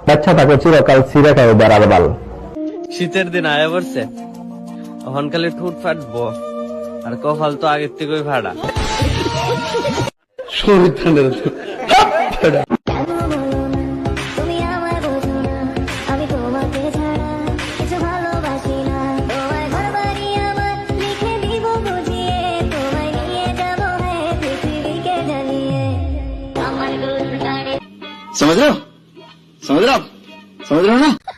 বাচ্চা তাকে চিরকাল ছিঁড়ে খাবে বেড়ার বাল। শীতের দিন আয়া পড়ছে, এখন খালি ঠোঁট ফাটবো আর কপাল তো আগের থেকেই ফাটা। समझ रहे हो ना?